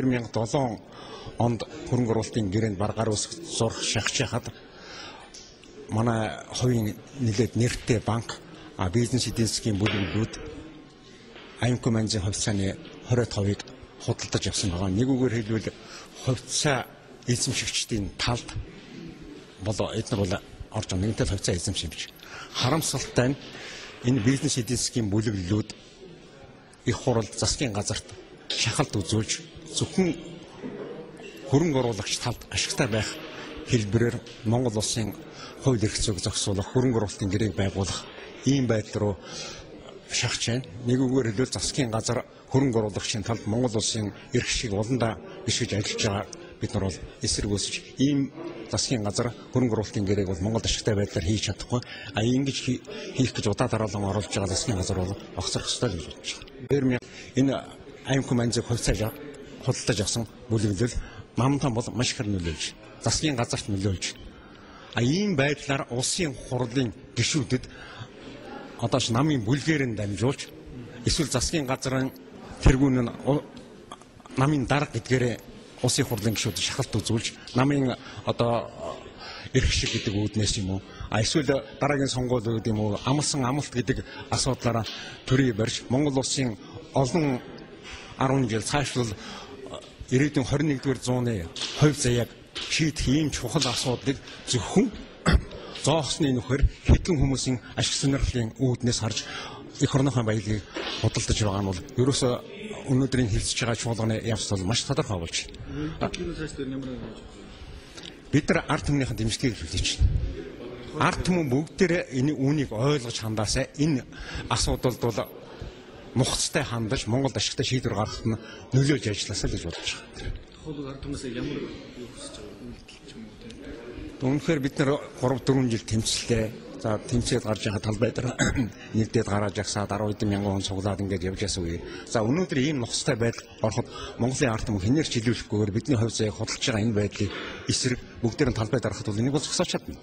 2007 онд хөрөнгө оруулалтын гэрээнд баргаар үсэх зурх шахаж хахад манай хувийн нэлээд нэртэй банк бизнес эдийн засгийн бүлэглүүд аймаг манзын хувьцааны 20%-ийг худалдаж авсан байгаа. Нэгүгээр хэлбэл хувьцаа эзэмшигчдийн талд эдгээр бол орж нэгэнтэй хувьцаа эзэмшимж. Харамсалтай нь энэ бизнес эдийн засгийн бүлэглүүд их хурал засгийн газарт шахалт үзүүлж зөвхөн хөрөнгө оруулагч талд ашигтай байх хэлбэрээр Монгол улсын хууль эрх зүйг зохицуулах, хөрөнгө оруулалтын гэрээг байгуулах ийм байдал руу шахаж байна. Нэгүгээр хэлбэл засгийн газар хөрөнгө оруулагчийн талд Монгол улсын эрх шиг уландаа биш гэж ажиллаж байгаа. Бид нар бол эсэргүүцэж ийм засгийн газар хөрөнгө оруулалтын гэрээг бол Монгол ашигтай байдлаар хийж чадахгүй. Ингэж хийх гэж удаа дараалан оруулж байгаа засгийн газар бол огцрох ёстой гэж бодож байна. Энэ аймаг манзыг хувьцааж худалдаж авсан бүлэглэл намтан бол маш их нөлөөлж, засгийн газарт нөлөөлж. Ийм байдлаар улсын хурлын гишүүдэд одоош намын бүлгээрэн дамжуулж эсвэл засгийн газрын тэргүүн нь намын дарга гэдгээрээ улсын хурлын гишүүд шахалт үзүүлж намын эрх шиг гэдэг үүднээс юм уу эсвэл дараагийн сонгуул гэдэг юм уу амлсан амлалт гэдэг асуудлаараа төрий барьж Монгол улсын олон 10 жил цаашлал ирээдүйн 21-р зууны хувь заяаг шийдэх ийм чухал асуудлыг зөвхөн зоохсны нөхөр хэдэн хүмүүсийн ашиг сонирхлын үүднээс харж их орныхон баялагийг худалдаж байгаа нь бол ерөөсөө өнөөдрийн хэлцэж байгаа чуулганы явц бол маш тодорхой болж байна. Бид нар ард түмнийхэн дэмжлэгийг хүлээж байна. Ард түмэн бүгдээрээ энэ үүнийг ойлгож хандаасаа энэ асуудалд бол нухацтай хандаж Монгол ашигтай шийдвэр гаргахад нь нөлөөлж ажилласаа гэж бодож байгаа. Хууль ард түмээс ямар юу хүсэж байгаа вэ? Үнэхээр бид нар 3-4 жил тэмцэлээ. За тэмцээд гарч байгаа талбай дээр нэгдээд гараад жагсаад 10 хэдэн мянган хүн цуглаад ингэж явж яасан үе. За өнөөдөр ийм нухацтай байдал ороход Монголын ард түмэн хинээр чиглүүлэхгүйгээр бидний хувь заяаг худалдаж байгаа энэ байдлыг эсрэг бүгдээр нь талбай дарахад бол энийг бол зогсоож чадна.